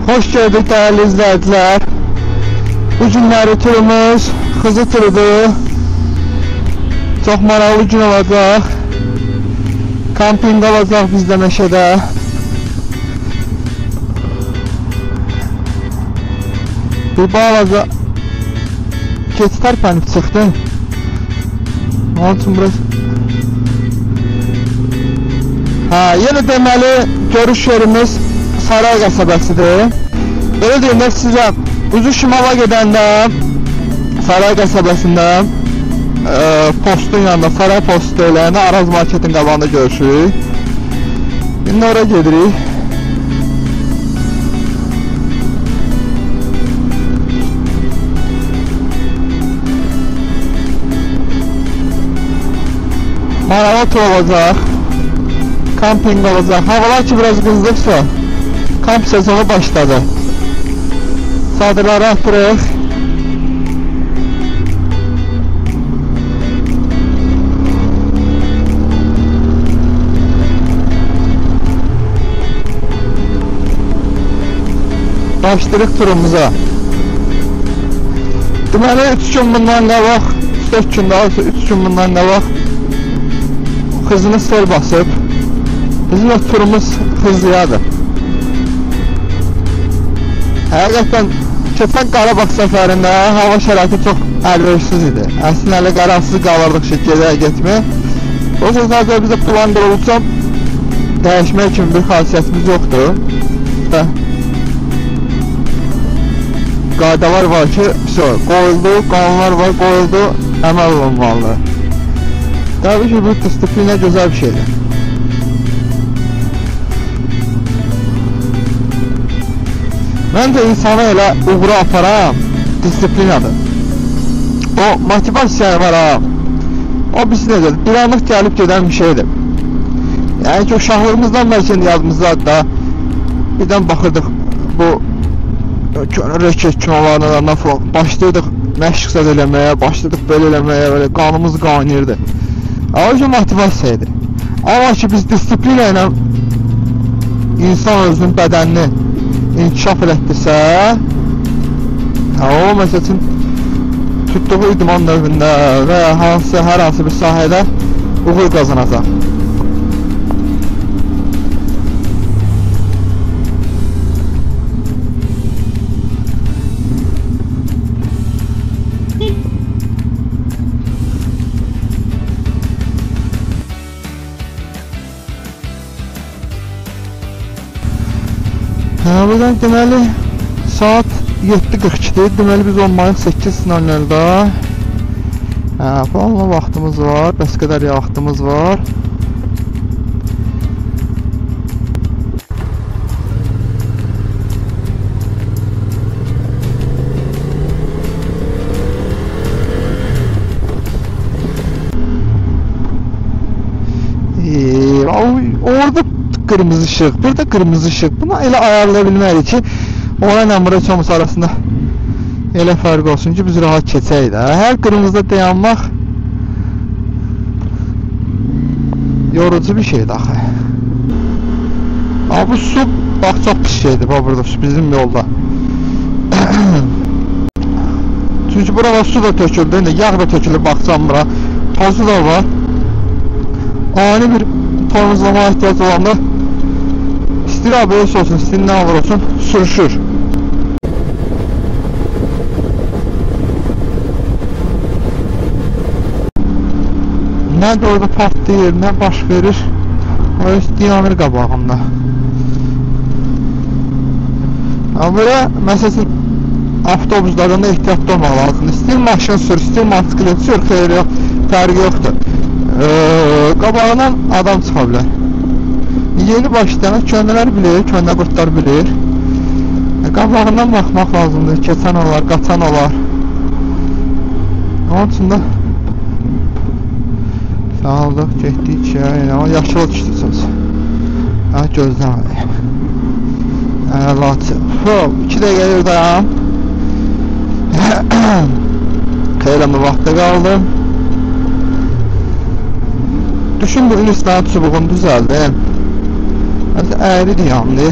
Hoş gördük değerli izleyiciler. Bu günləri turumuz Xızı turudur. Çox maraqlı gün olacaq. Kamping olacaq bizdə meşədə. Bir bağlaca keçi tərpənib çıxdı. Onun üçün burası. Yenə deməli görüş yerimiz Saray qəsəbəsidir. Belə deyim də sizə ucu şimala gedəndə Saray qəsəbəsində postun yanında, Saray postu eləyəndə Araz marketin qabağında görüşürük. İndi oraya gedirik. Maraqlı tur olacaq. Kamping olacaq. Havalar ki biraz qızdıqsa kamp sezonu başladı. Çadırları atırıq. Başlayırıq turumuza. Deməli 3 gün bundan qabaq, 4 gün daha 3 gün bundan qabaq Xızını sel basıb. Bizim o turumuz Xızlıyadır. Həqiqətən keçən Qarabağ səfərində hava şəraiti çox əlverişsiz idi. Əslində elə qararsız qalırdıq şəkildə getməyə. O sözlərdə bizə plan qurulsa dəyişmək kimi bir xasiyyətimiz yoxdur. Qaydalar var ki, qoyuldu, qanunlar var, qoyuldu, əməl olunmalı. Təbii ki, bu disiplinə gözəl bir şeydir. Məncə insanı elə uğura aparan disiplinadır. O motivasiya var ha. O biz necədir? Bir anlıq gəlib gedən bir şeydir. Yəni ki, uşaqlığımızdan bəlkə yadımızdadır da. Birdən baxırdıq bu reket kinolarına falan. Başlayırdıq məşq zəd eləməyə, başlayırdıq belə eləməyə, böyle qanımız qaynayırdı. O ki, motivasiya idi. Amma ki, biz disiplina ilə insan özünün bədənini inkişaf elətdirsə, o məsəl üçün tutduğu idman növündə və hər hansı bir sahədə uğur qazanacaq. Buradan deməli saat 7:42-dir. Deməli biz olmayıq 8:00-da. Falan vaxtımız var, bəs qədər vaxtımız var. Orada qırmızı ışıq, burada qırmızı ışıq. Buna elə ayarlaya bilmərik ki, ona ilə burası arasında elə fərq olsun ki, biz rahat keçək də. Hər qırmızıda dayanmaq yorucu bir şeydir axı. Bu su, bax, çox pis şeydir burada, bizim yolda. Çünki burada su da töküldü, yağ da tökülür, baxacam bura. Tozu da var. Ani bir tormozlamaya ihtiyac olanda İstir ABS olsun, istir ne olur olsun, sürüşür. Nə de orada patlayır, nə baş verir, o yanır qabağımda. Böyle məsələn avtobuslardan da ehtiyatlı olmaq lazım. İstir maşın sür, istir motosiklet sür, xeyri yox, fərqi yoxdur. Qabağından adam çıxa bilər. Yeni başlayan köhnələr bilir, köhnə qurtlar bilir. Qabağından baxmaq lazımdır, keçən olar, qaçan olar. Onun üçün də sağaldıq, getdik ki, yaşıl düşdü söz. Gözləmədik. Laçı. 2 dəqiqə yerdəyəm. Xeylə mi vaxtda qaldım. Düşün bu ünistan çubuğunu düzəldim. Əğridir yandı.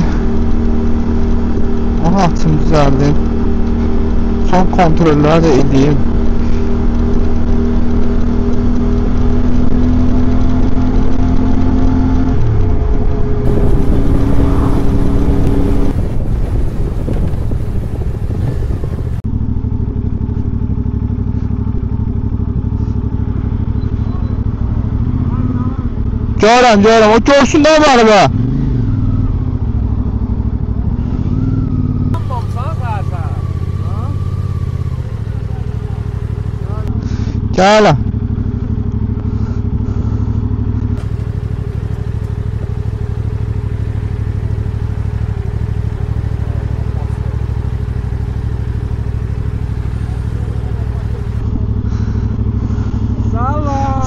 Aha, açım düzəldim. Son kontrolləri də edeyim. Görəm, o görsün də var be. Gəl.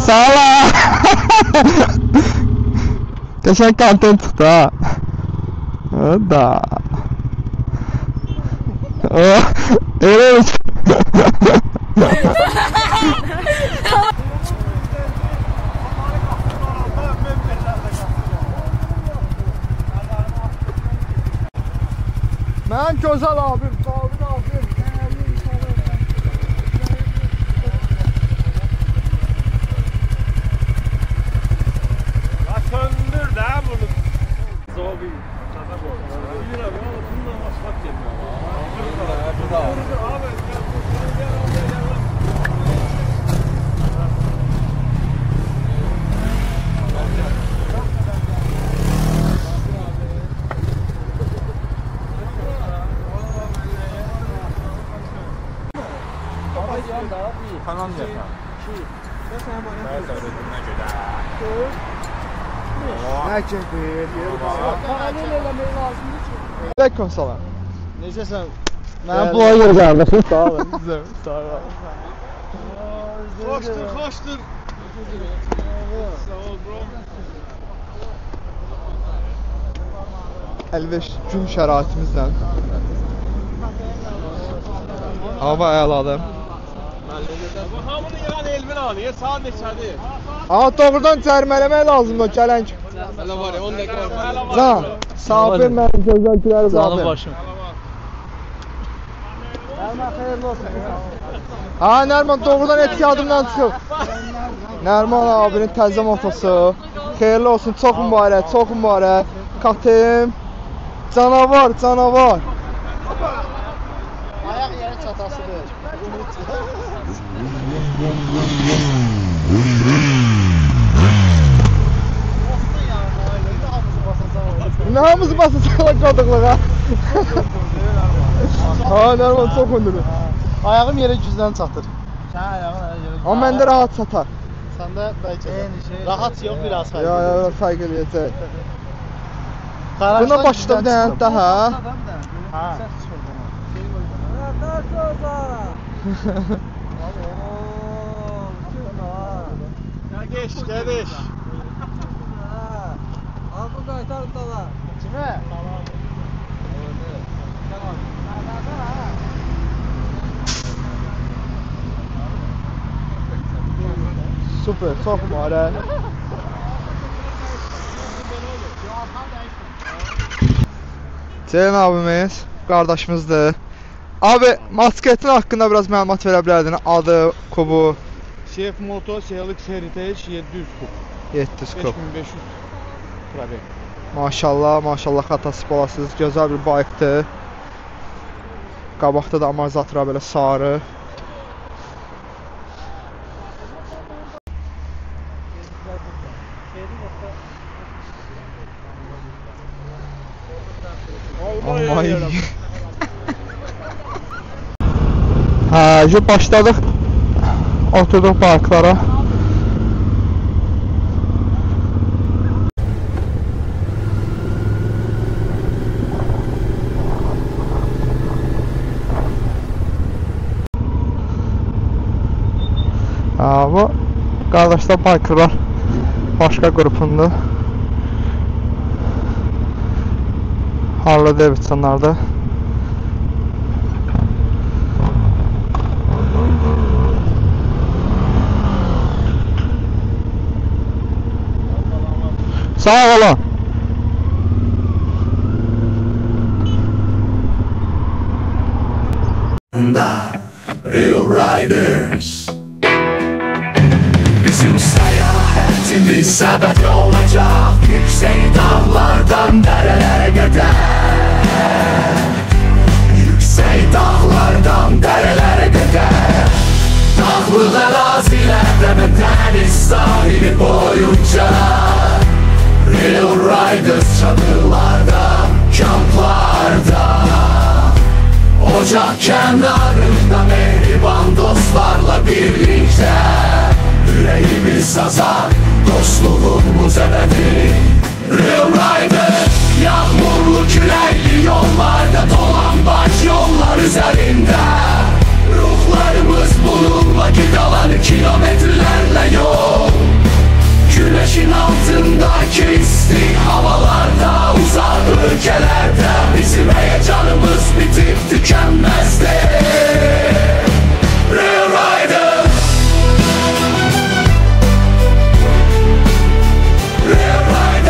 Sağ ol. Qəşəng kontent çıxdı ha. Da. Evet. Ben güzel abim, Davud abim. Söndür de bunu. Zobi. Yürü abi, bundan asfalt gelmiyor. Tamam ya. Ne çekiyor? Aleyküm selam. Necəsən? Ben bu ayır kardeşim. Sağ olun. Sağ ol. Hoştur. Sağ ol bro. 55 gün şəraitimizlə. Hava əladır. Bu hamını yığan Elvin ağlayır, saat neçədir? Aha, doğrudan cərmələmək lazımdır gələn ki. Hələ var ya, 10 dəqiqə var. Can, safir mənim gözəlkiləri Canım başım. Ha, Nərman doğrudan ehtiyadımdan çıxıb. Nərman abinin təzə motosu. Xeyirli olsun, çox mübarək, çox mübarək. Katım. Canavar, canavar. Ayak yere çatasıdır. Ne hamısı basacaqlar qadıqlığa. Ha, Nərman çox öndürür. Ayağım yere güzden çatır. Sen ayağın yere Amma məndə rahat satar. Sende belki rahat yok biraz. Ya, biraz fərq eləyəcək. Garajdan Buna başda bir güzden dənə çıxdım. daha. Ha. Ya geç, geç. Altı kaytar sana. Kime? Super, çox mübarək. Ceylan abimiz, qardaşımızdır. Abi, motosikletin haqqında biraz məlumat verə bilərdin. Adı, kubu. Şef Moto, CLX Heritage 700 kub. 700 kub. 5500 probek. Maşallah, maşallah xatası olasınız. Gözəl bir bayıqdır. Qabaqda da amortizatora belə sarı. Ay. Hə, başladıq. Oturduq parklara. Ha, bu qardaşlar bikerlər başqa qrupundur. Harley Davidsonlardır. Sağ olun. altında Real Riders. Bizim seyahatimiz sebep olacak yüksek dağlardan derelere kadar. Yüksek dağlardan derelere kadar. Dağlı arazilerde ve deniz sahili boyunca Real Riders çadırlarda, kamplarda, ocak kenarında mehriban dostlarla birlikte yüreğimiz sazar, dostluğumuz ebedi. Real Riders, yağmurlu kürekli yollarda, dolambaç yollar üzerinde ruhlarımız bununla gidalanır kilometrelerle yol. Güneşin altındaki istik havalarda, uzak ülkelerde bizim heyecanımız bitip tükenmezdi. Real Riders, Real Riders.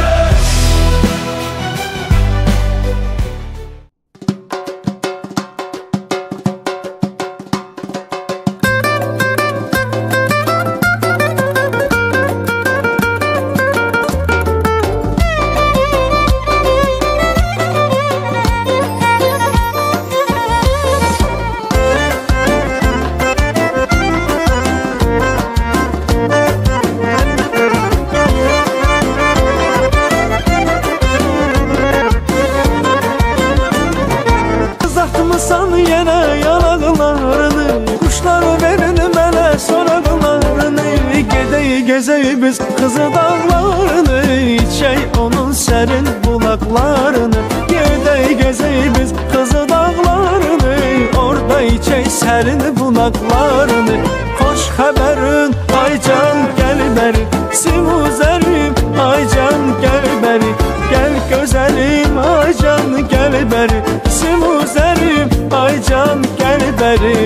Kızartmısan yenə yanaqlarını, quşlar verin mənə soraqlarını. Gedək gezək biz Qızı dağlarını, içək onun sərin bulaqlarını. Gedək gezək biz Qızı dağlarını, orada içək sərin bulaqlarını. Xoş xəbərin aycan gəl bəri, simuzərim aycan gəl bəri. Gəl gözəlim aycan gəl bəri, simuzərim aycan gəl bəri.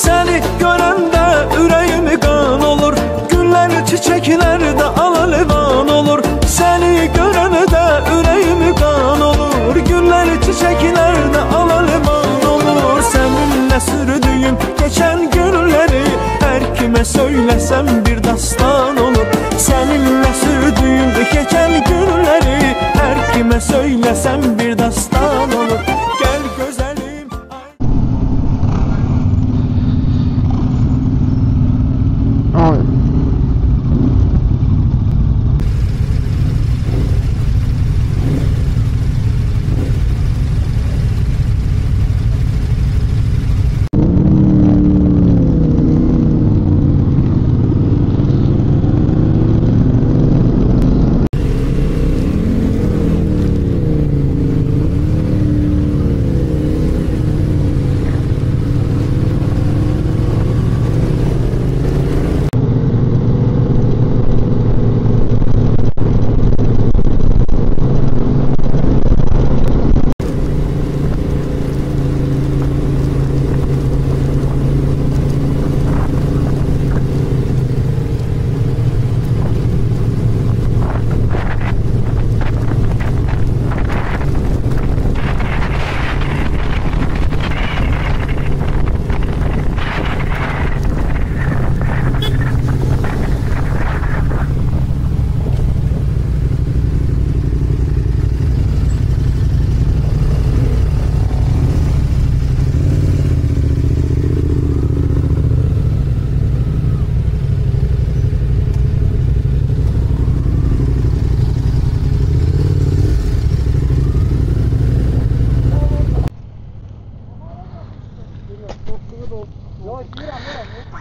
Səni görəndə ürəyim qan olur, güllər çiçəklərdə al-alivan olur. Səni görəndə ürəyim qan olur, güllər çiçəklərdə al-alivan olur. Səninlə sürdüyüm keçən günləri hər kimə söyləsəm bir dastan olur. Səninlə sürdüyüm keçən günləri hər kimə söyləsəm bir dastan olur. Gəl gözəlim Ay.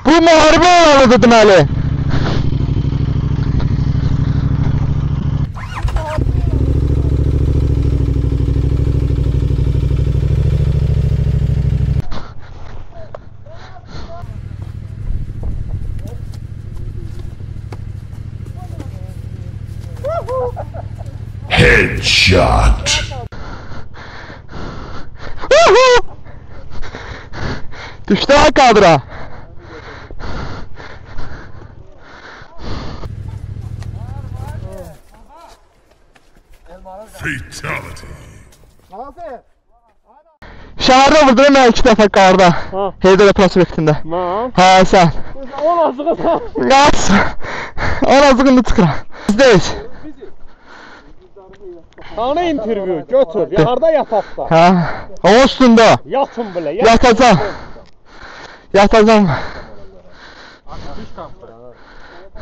Bu müharibə alanıdır deməli. Headshot. Düştü ha kadra. Şəhərdə vurduram mən 2 dəfə qarda. Ha. Heydər prospektində. Mən? Hə, sən. O lazığı sən. Qaç. Anazığını çıxıram. Bizdeyiz. Sana intervyu götür. Ya harda yataq da? Hə. O üstündə. Yatın belə. Yatacam. Yatacam.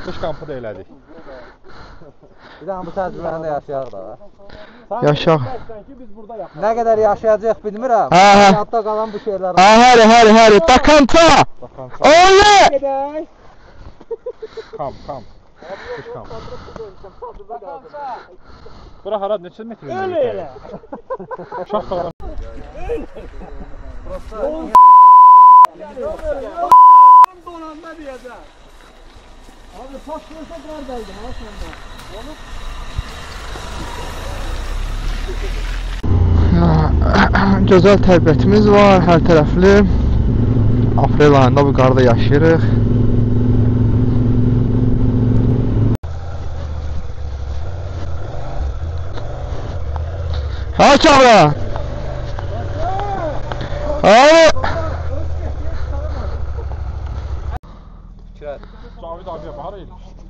Qış kampı da elədik. Bir daha bu təcrübəni də yaşayaq da. Yaşaq. Nə qədər yaşayacaq bilmirəm. Hə, hə. Həyatda qalan bu şeylər. Ha, həri. Bakanta. Oley! Gedək. Kamp. Qış kampı. Bura hara neçə metr? Öyle elə. Uşaq da Donanda deyəcək. Abi paspasa qar dəldim ha səndə. Gözəl təbiətimiz var, hər tərəfli. Aprel ayında bu qarda yaşayırıq. Ha Kamran! Abi! Cavid abiyə bahar eləyir.